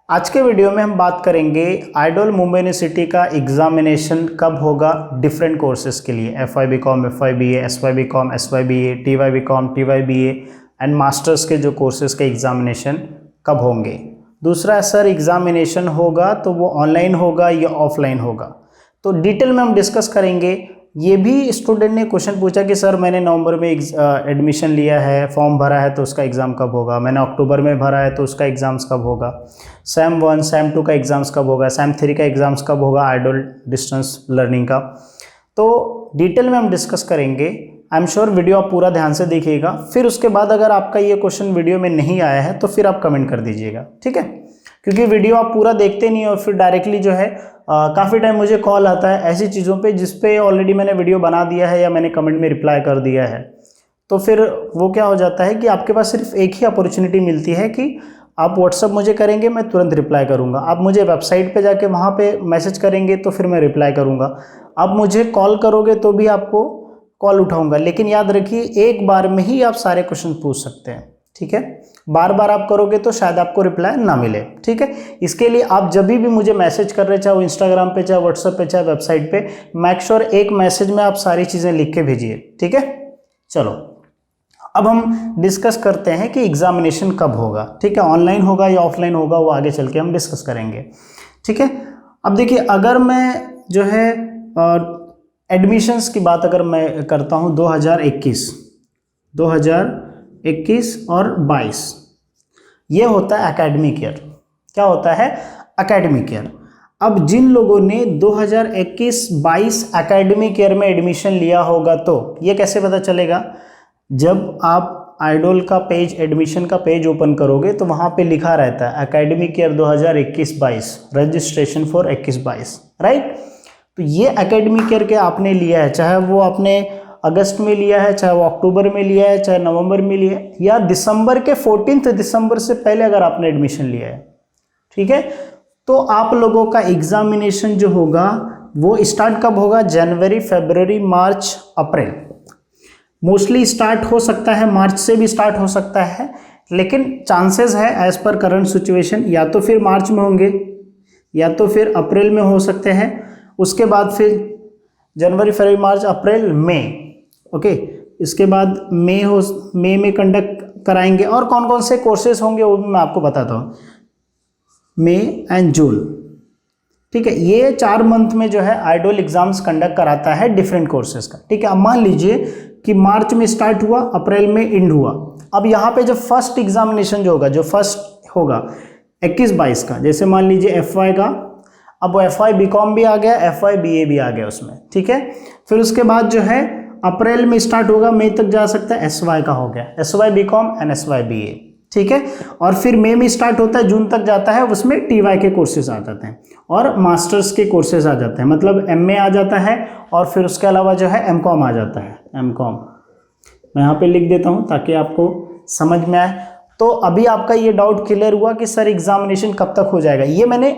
आज के वीडियो में हम बात करेंगे आइडोल मुंबई यूनिवर्सिटी का एग्जामिनेशन कब होगा डिफरेंट कोर्सेज के लिए FY BCom, FY BA, SY BCom, SY BA, TY BCom, TY BA and masters के जो कोर्सेज के एग्जामिनेशन कब होंगे। दूसरा सर एग्जामिनेशन होगा तो वो ऑनलाइन होगा या ऑफलाइन होगा, तो डिटेल में हम डिस्कस करेंगे। ये भी स्टूडेंट ने क्वेश्चन पूछा कि सर मैंने नवंबर में एडमिशन लिया है, फॉर्म भरा है तो उसका एग्ज़ाम कब होगा, मैंने अक्टूबर में भरा है तो उसका एग्ज़ाम्स कब होगा, SEM 1 SEM 2 का एग्ज़ाम्स कब होगा, SEM 3 का एग्ज़ाम्स कब होगा आइडोल डिस्टेंस लर्निंग का। तो डिटेल में हम डिस्कस करेंगे। आई एम श्योर वीडियो आप पूरा ध्यान से देखिएगा। फिर उसके बाद अगर आपका ये क्वेश्चन वीडियो में नहीं आया है तो फिर आप कमेंट कर दीजिएगा, ठीक है, क्योंकि वीडियो आप पूरा देखते नहीं हो फिर डायरेक्टली जो है काफ़ी टाइम मुझे कॉल आता है ऐसी चीज़ों पे जिस पे ऑलरेडी मैंने वीडियो बना दिया है या मैंने कमेंट में रिप्लाई कर दिया है। तो फिर वो क्या हो जाता है कि आपके पास सिर्फ एक ही अपॉर्चुनिटी मिलती है कि आप व्हाट्सअप मुझे करेंगे, मैं तुरंत रिप्लाई करूंगा। आप मुझे वेबसाइट पे जाके वहाँ पे मैसेज करेंगे तो फिर मैं रिप्लाई करूंगा। आप मुझे कॉल करोगे तो भी आपको कॉल उठाऊंगा, लेकिन याद रखिए एक बार में ही आप सारे क्वेश्चन पूछ सकते हैं, ठीक है। बार बार आप करोगे तो शायद आपको रिप्लाई ना मिले, ठीक है। इसके लिए आप जब भी मुझे मैसेज कर रहे, चाहे वो इंस्टाग्राम पे, चाहे व्हाट्सएप पे, चाहे वेबसाइट पे, मेक श्योर एक मैसेज में आप सारी चीज़ें लिख के भेजिए, ठीक है। चलो अब हम डिस्कस करते हैं कि एग्जामिनेशन कब होगा, ठीक है, ऑनलाइन होगा या ऑफलाइन होगा, वो आगे चल के हम डिस्कस करेंगे, ठीक है। अब देखिए अगर मैं जो है एडमिशन्स की बात अगर मैं करता हूँ 2021 और 22, ये होता है एकेडमिक ईयर। क्या होता है? Academic year. अब जिन लोगों ने 2021-22 एकेडमिक ईयर में एडमिशन लिया होगा तो ये कैसे पता चलेगा? जब आप आइडोल का पेज, एडमिशन का पेज ओपन करोगे तो वहाँ पे लिखा रहता है academic year 2021-22, registration for 21-22, right. तो ये एकेडमिक ईयर के आपने लिया है, चाहे वो आपने अगस्त में लिया है, चाहे वो अक्टूबर में लिया है, चाहे नवंबर में लिया है, या दिसंबर के 14 दिसंबर से पहले अगर आपने एडमिशन लिया है, ठीक है, तो आप लोगों का एग्जामिनेशन जो होगा वो स्टार्ट कब होगा? जनवरी, फरवरी, मार्च, अप्रैल। मोस्टली स्टार्ट हो सकता है मार्च से भी स्टार्ट हो सकता है, लेकिन चांसेस है एज पर करंट सिचुएशन या तो फिर मार्च में होंगे या तो फिर अप्रैल में हो सकते हैं। उसके बाद फिर जनवरी, फरवरी, मार्च, अप्रैल, मई, ओके। इसके बाद मई में कंडक्ट कराएंगे। और कौन कौन से कोर्सेज होंगे वो भी मैं आपको बताता हूँ, मई एंड जून, ठीक है। ये 4 मंथ में जो है आइडोल एग्जाम्स कंडक्ट कराता है डिफरेंट कोर्सेज का, ठीक है। अब मान लीजिए कि मार्च में स्टार्ट हुआ, अप्रैल में एंड हुआ। अब यहाँ पे जो फर्स्ट एग्जामिनेशन जो होगा, जो फर्स्ट होगा 21-22 का, जैसे मान लीजिए FY का, अब वो FY BCom भी आ गया, FY BA भी आ गया उसमें, ठीक है। फिर उसके बाद जो है अप्रैल में स्टार्ट होगा, मई तक जा सकता है, SY का हो गया, SY BCom and SY BA, ठीक है। और फिर मई में स्टार्ट होता है, जून तक जाता है, उसमें TY के कोर्सेज आ जाते हैं और मास्टर्स के कोर्सेज आ जाते हैं, मतलब MA आ जाता है और फिर उसके अलावा जो है MCom आ जाता है। MCom मैं यहाँ पे लिख देता हूँ ताकि आपको समझ में आए। तो अभी आपका ये डाउट क्लियर हुआ कि सर एग्जामिनेशन कब तक हो जाएगा। ये मैंने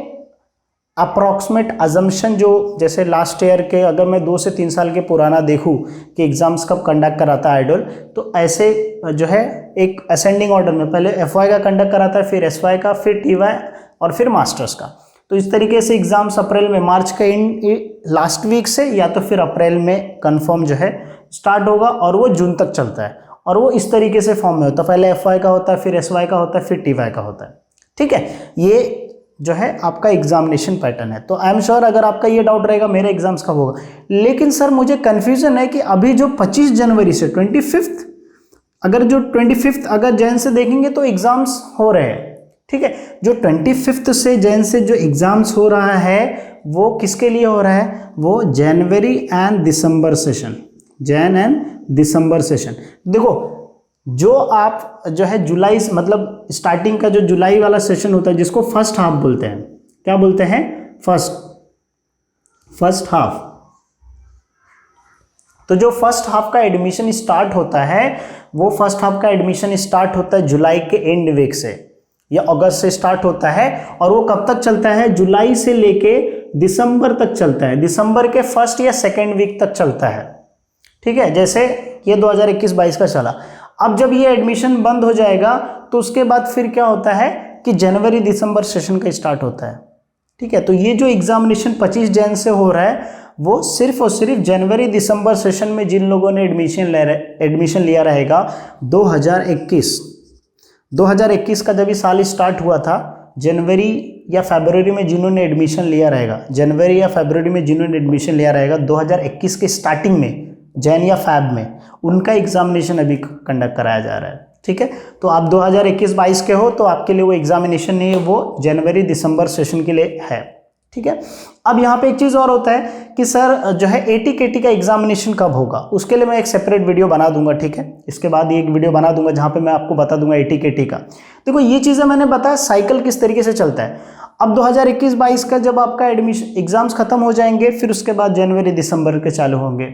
अप्रॉक्सीमेट अजम्पशन, जो जैसे लास्ट ईयर के अगर मैं 2 से 3 साल के पुराना देखूं कि एग्जाम्स कब कंडक्ट कराता है आइडोल, तो ऐसे जो है एक असेंडिंग ऑर्डर में पहले FY का कंडक्ट कराता है, फिर SY का, फिर TY और फिर मास्टर्स का। तो इस तरीके से एग्जाम्स अप्रैल में, मार्च के लास्ट वीक से या तो फिर अप्रैल में कन्फर्म जो है स्टार्ट होगा और वो जून तक चलता है। और वो इस तरीके से फॉर्म में होता है, पहले FY का होता है, फिर SY का होता है, फिर TY का होता है, ठीक है। ये जो है आपका एग्जामिनेशन पैटर्न है। तो आई एम श्योर अगर आपका ये डाउट रहेगा मेरे एग्जाम्स कब होगा, लेकिन सर मुझे कंफ्यूजन है कि अभी जो 25 जनवरी से 25 अगर जो 25 अगर जैन से देखेंगे तो एग्जाम्स हो रहे हैं, ठीक है। जो 25 से जैन से जो एग्जाम्स हो रहा है वो किसके लिए हो रहा है? वो January and December session, Jan and December session. देखो जो आप जो है जुलाई से, मतलब स्टार्टिंग का जो जुलाई वाला सेशन होता है जिसको फर्स्ट हाफ बोलते हैं, क्या बोलते हैं? First half. तो जो फर्स्ट हाफ का एडमिशन स्टार्ट होता है वो फर्स्ट हाफ का एडमिशन स्टार्ट होता है जुलाई के एंड वीक से या अगस्त से स्टार्ट होता है और वो कब तक चलता है? जुलाई से लेके दिसंबर तक चलता है, दिसंबर के फर्स्ट या सेकेंड वीक तक चलता है, ठीक है। जैसे ये 2021-22 का चला। अब जब ये एडमिशन बंद हो जाएगा तो उसके बाद फिर क्या होता है? कि जनवरी दिसंबर सेशन का स्टार्ट होता है। ठीक है, तो ये जो एग्जामिनेशन 25 जन से हो रहा है वो सिर्फ और सिर्फ जनवरी दिसंबर सेशन में जिन लोगों ने एडमिशन लिया रहेगा 2021 का जब ये साल स्टार्ट हुआ था, जनवरी या फरवरी में जिन्होंने एडमिशन लिया रहेगा, जनवरी या फरवरी में जिन्होंने एडमिशन लिया रहेगा 2021 के स्टार्टिंग में, जैन या फैब में, उनका एग्जामिनेशन अभी कंडक्ट कराया जा रहा है। ठीक है, तो आप 2021-22 के हो तो आपके लिए वो एग्जामिनेशन नहीं है, वो जनवरी दिसंबर सेशन के लिए है। ठीक है, अब यहाँ पे एक चीज़ और होता है कि सर जो है एटी केटी का एग्जामिनेशन कब होगा, उसके लिए मैं एक सेपरेट वीडियो बना दूंगा। ठीक है, इसके बाद एक वीडियो बना दूंगा जहाँ पे मैं आपको बता दूंगा एटी केटी का। देखो ये चीज़ें मैंने बताया साइकिल किस तरीके से चलता है। अब 2021-22 का जब आपका एडमिशन एग्जाम्स खत्म हो जाएंगे, फिर उसके बाद जनवरी दिसंबर के चालू होंगे।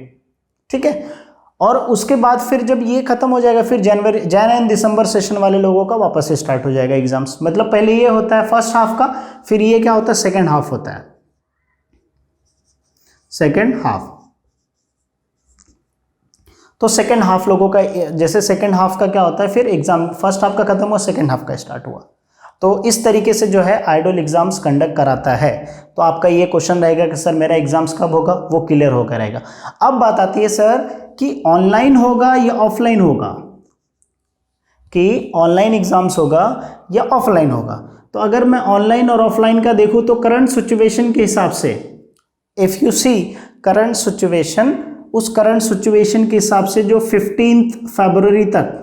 ठीक है, और उसके बाद फिर जब ये खत्म हो जाएगा फिर जैन एंड दिसंबर सेशन वाले लोगों का वापस से स्टार्ट हो जाएगा एग्जाम्स। मतलब पहले ये होता है फर्स्ट हाफ का, फिर ये क्या होता है सेकेंड हाफ होता है, सेकेंड हाफ। तो सेकेंड हाफ लोगों का, जैसे सेकेंड हाफ का क्या होता है, फिर एग्जाम फर्स्ट हाफ का खत्म हुआ, सेकेंड हाफ का स्टार्ट हुआ। तो इस तरीके से जो है आइडल एग्जाम्स कंडक्ट कराता है। तो आपका ये क्वेश्चन रहेगा कि सर मेरा एग्जाम्स कब होगा, वो क्लियर होकर रहेगा। अब बात आती है सर कि ऑनलाइन होगा या ऑफलाइन होगा, कि ऑनलाइन एग्जाम्स होगा या ऑफलाइन होगा। तो अगर मैं ऑनलाइन और ऑफलाइन का देखूं तो करंट सिचुएशन के हिसाब से, if you see current situation, उस करंट सिचुएशन के हिसाब से जो 15 फरवरी तक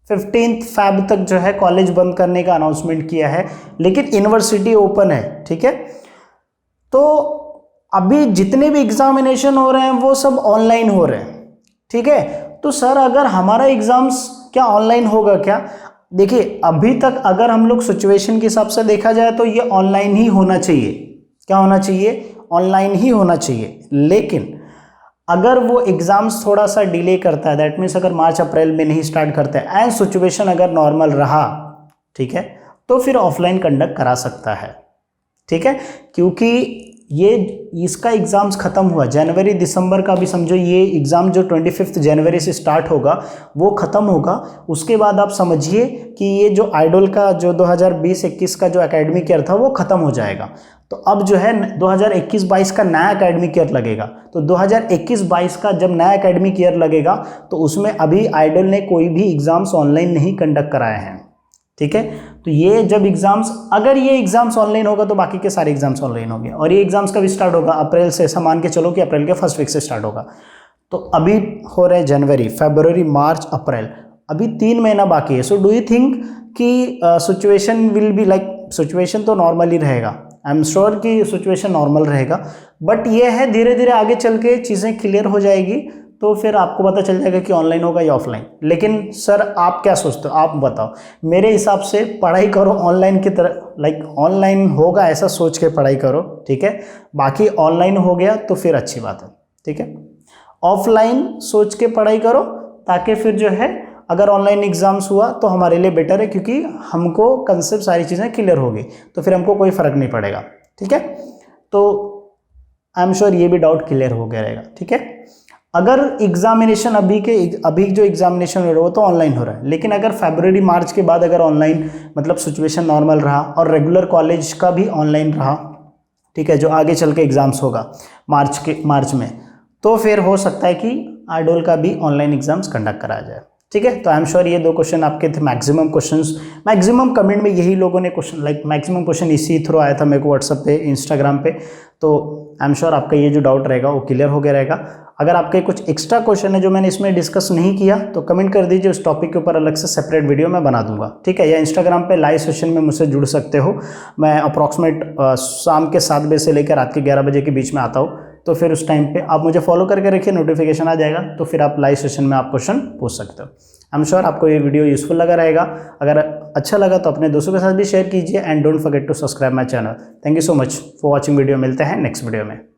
15 फैब तक जो है कॉलेज बंद करने का अनाउंसमेंट किया है, लेकिन यूनिवर्सिटी ओपन है। ठीक है, तो अभी जितने भी एग्जामिनेशन हो रहे हैं वो सब ऑनलाइन हो रहे हैं। ठीक है, तो सर अगर हमारा एग्जाम्स क्या ऑनलाइन होगा क्या? देखिए अभी तक अगर हम लोग सिचुएशन के हिसाब से देखा जाए तो ये ऑनलाइन ही होना चाहिए। क्या होना चाहिए? ऑनलाइन ही होना चाहिए। लेकिन अगर वो एग्जाम्स थोड़ा सा डिले करता है, दैट मीन्स अगर मार्च अप्रैल में नहीं स्टार्ट करते हैं एंड सिचुएशन अगर नॉर्मल रहा, ठीक है, तो फिर ऑफलाइन कंडक्ट करा सकता है। ठीक है, क्योंकि ये इसका एग्ज़ाम्स ख़त्म हुआ, जनवरी दिसंबर का भी समझो, ये एग्ज़ाम जो 25 जनवरी से स्टार्ट होगा वो ख़त्म होगा। उसके बाद आप समझिए कि ये जो आइडल का जो 2020-21 का जो एकेडमिक ईयर था वो ख़त्म हो जाएगा। तो अब जो है 2021-22 का नया एकेडमिक ईयर लगेगा। तो 2021-22 का जब नया एकेडमिक ईयर लगेगा तो उसमें अभी आइडल ने कोई भी एग्ज़ाम्स ऑनलाइन नहीं कंडक्ट कराए हैं। ठीक है, तो ये जब एग्जाम्स, अगर ये एग्जाम्स ऑनलाइन होगा तो बाकी के सारे एग्जाम्स ऑनलाइन होंगे। और ये एग्जाम्स कब स्टार्ट होगा? अप्रैल से। ऐसा मान के चलो कि अप्रैल के फर्स्ट वीक से स्टार्ट होगा। तो अभी हो रहे हैं जनवरी, फरवरी, मार्च, अप्रैल, अभी 3 महीना बाकी है। सो डू यू थिंक कि situation will be like, situation तो नॉर्मल ही रहेगा, आई एम श्योर कि सिचुएशन नॉर्मल रहेगा, बट ये है धीरे धीरे आगे चल के चीज़ें क्लियर हो जाएगी तो फिर आपको पता चल जाएगा कि ऑनलाइन होगा या ऑफलाइन। लेकिन सर आप क्या सोचते हो, आप बताओ। मेरे हिसाब से पढ़ाई करो ऑनलाइन की तरह, लाइक ऑनलाइन होगा ऐसा सोच के पढ़ाई करो। ठीक है, बाकी ऑनलाइन हो गया तो फिर अच्छी बात है। ठीक है, ऑफलाइन सोच के पढ़ाई करो ताकि फिर जो है अगर ऑनलाइन एग्जाम्स हुआ तो हमारे लिए बेटर है, क्योंकि हमको कंसेप्ट सारी चीज़ें क्लियर होगी तो फिर हमको कोई फ़र्क नहीं पड़ेगा। ठीक है, तो आई एम श्योर ये भी डाउट क्लियर हो गया रहेगा। ठीक है, अगर एग्जामिनेशन अभी जो एग्जामिनेशन हो रहा है वो तो ऑनलाइन हो रहा है, लेकिन अगर फरवरी मार्च के बाद अगर ऑनलाइन मतलब सिचुएशन नॉर्मल रहा और रेगुलर कॉलेज का भी ऑनलाइन रहा, ठीक है, जो आगे चल के एग्जाम्स होगा मार्च में, तो फिर हो सकता है कि आइडल का भी ऑनलाइन एग्जाम्स कंडक्ट कराया जाए। ठीक है, तो आई एम श्योर ये 2 क्वेश्चन आपके थे। मैक्सिमम कमेंट में यही लोगों ने क्वेश्चन, लाइक मैक्सिमम क्वेश्चन इसी थ्रू आया था मेरे को व्हाट्सएप पे, इंस्टाग्राम पे। तो आई एम श्योर आपका ये जो डाउट रहेगा वो क्लियर हो गया रहेगा। अगर आपके कुछ एक्स्ट्रा क्वेश्चन है जो मैंने इसमें डिस्कस नहीं किया तो कमेंट कर दीजिए, उस टॉपिक के ऊपर अलग से सेपरेट वीडियो मैं बना दूंगा। ठीक है, या इंस्टाग्राम पे लाइव सेशन में मुझसे जुड़ सकते हो। मैं अप्रॉक्सीमेट शाम के 7 बजे से लेकर रात के 11 बजे के बीच में आता हूँ, तो फिर उस टाइम पे आप मुझे फॉलो करके रखिए, नोटिफिकेशन आ जाएगा, तो फिर आप लाइव सेशन में आप क्वेश्चन पूछ सकते हो। आई एम श्योर आपको ये वीडियो यूजफुल लगा रहेगा। अगर अच्छा लगा तो अपने दोस्तों के साथ भी शेयर कीजिए and don't forget to subscribe my channel. Thank you so much for watching video. मिलते हैं नेक्स्ट वीडियो में।